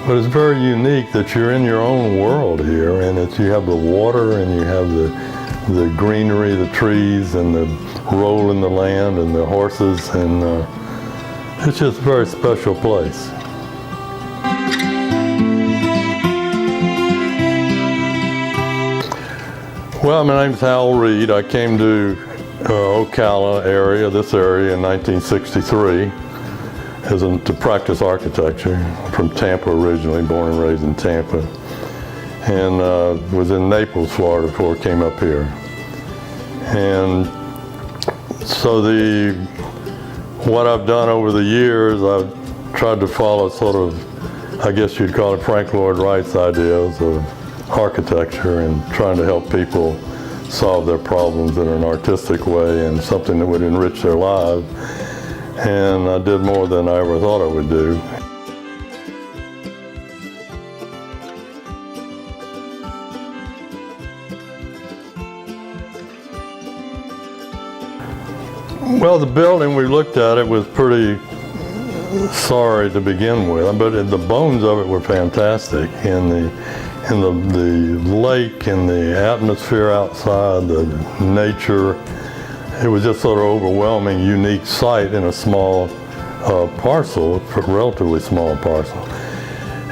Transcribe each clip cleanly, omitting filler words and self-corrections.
But it's very unique that you're in your own world here, and that you have the water and you have the greenery, the trees, and the roll in the land and the horses, and it's just a very special place. Well, my name's Hal Reed. I came to Ocala area, this area, in 1963 to practice architecture. I'm from Tampa originally, born and raised in Tampa, and was in Naples, Florida before I came up here. And so what I've done over the years, I've tried to follow sort of, I guess you'd call it Frank Lloyd Wright's ideas of architecture and trying to help people solve their problems in an artistic way and something that would enrich their lives. And I did more than I ever thought I would do. Well, the building, we looked at it, was pretty sorry to begin with, but the bones of it were fantastic. And the lake and the atmosphere outside, the nature, it was just sort of overwhelming, unique sight in a small parcel, a relatively small parcel.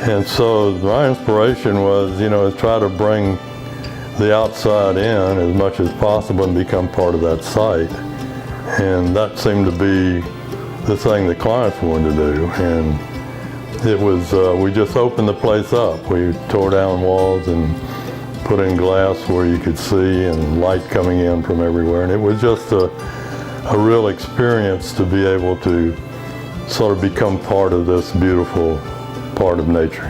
And so my inspiration was, try to bring the outside in as much as possible and become part of that site. And that seemed to be the thing the clients wanted to do. And it was, we just opened the place up. We tore down walls and put in glass where you could see and light coming in from everywhere. And it was just a real experience to be able to sort of become part of this beautiful part of nature.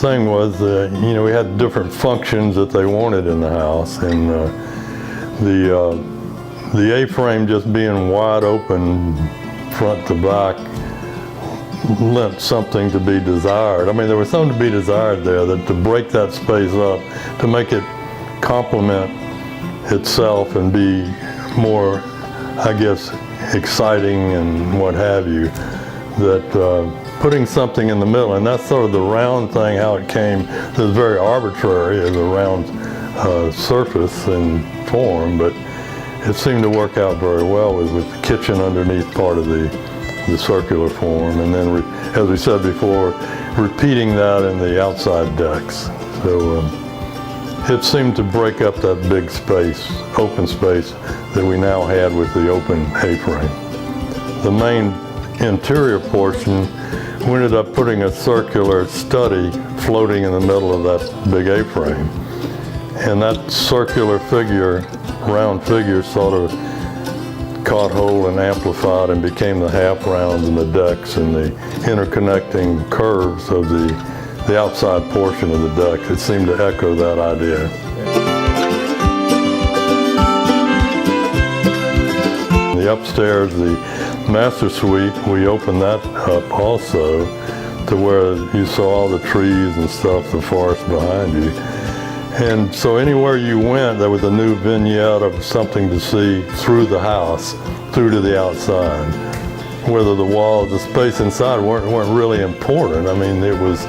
Thing was, we had different functions that they wanted in the house, and the A-frame just being wide open front to back lent something to be desired. I mean, there was something to be desired there, that to break that space up, to make it complement itself and be more, I guess, exciting and what have you, that putting something in the middle, and that's sort of the round thing, how it came. It was very arbitrary as a round surface and form, but it seemed to work out very well with the kitchen underneath part of the circular form, and then, as we said before, repeating that in the outside decks. So it seemed to break up that big space, open space, that we now had with the open A-frame. The main interior portion, we ended up putting a circular study floating in the middle of that big A-frame. And that circular figure, round figure, sort of caught hold and amplified and became the half rounds and the decks and the interconnecting curves of the outside portion of the deck. It seemed to echo that idea. The upstairs, the master suite, we opened that up also to where you saw all the trees and stuff, the forest behind you. And so anywhere you went, there was a new vignette of something to see through the house, through to the outside. Whether the walls, the space inside weren't really important. I mean, it was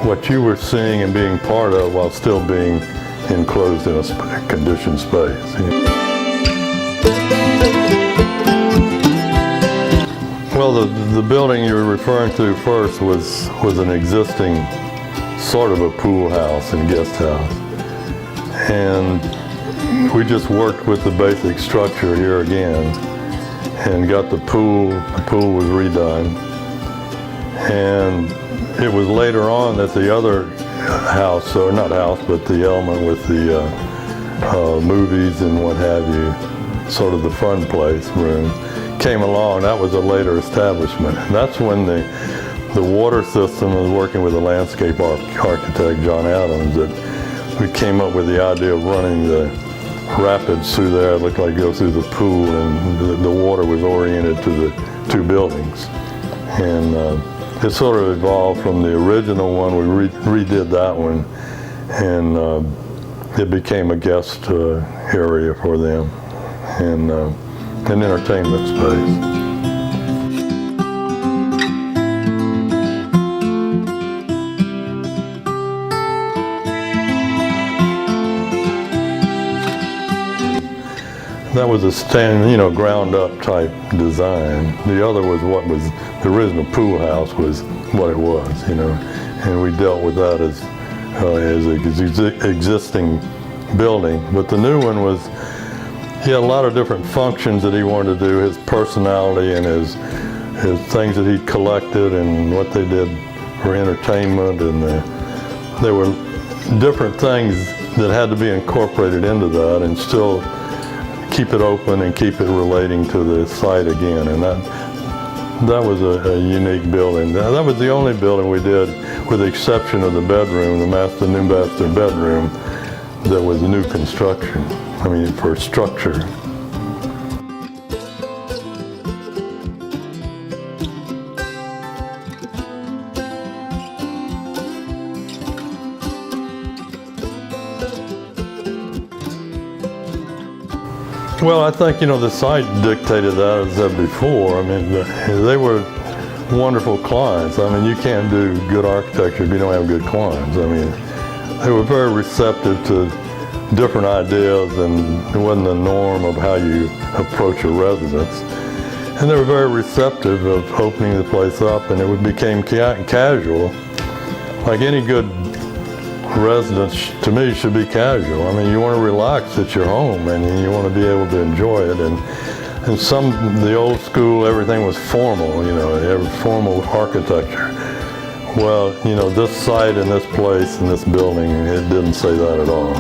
what you were seeing and being part of while still being enclosed in a conditioned space. Well, the building you were referring to first was an existing sort of a pool house and guest house. And we just worked with the basic structure here again and got the pool was redone. And it was later on that the other house, or not house, but the element with the movies and what have you, sort of the fun place room, came along. That was a later establishment. And that's when the water system, was working with the landscape architect, John Adams, that we came up with the idea of running the rapids through there. It looked like it goes through the pool, and the water was oriented to the two buildings. And it sort of evolved from the original one. We redid that one, and it became a guest area for them and an entertainment space. That was a ground up type design. The other was the original pool house was what it was, and we dealt with that as existing building. But the new one he had a lot of different functions that he wanted to do, his personality and his things that he collected and what they did for entertainment, and there were different things that had to be incorporated into that and still keep it open and keep it relating to the site again. And that was a unique building. That was the only building we did, with the exception of the bedroom, the new master bedroom, that was new construction, for structure. Well, I think, the site dictated that, as I said before. They were wonderful clients. You can't do good architecture if you don't have good clients. They were very receptive to different ideas, and it wasn't the norm of how you approach a residence. And they were very receptive of opening the place up, and it became casual. Like any good residence, to me, should be casual. You want to relax at your home, and you want to be able to enjoy it. And the old school, everything was formal, formal architecture. Well, this site and this place and this building, it didn't say that at all.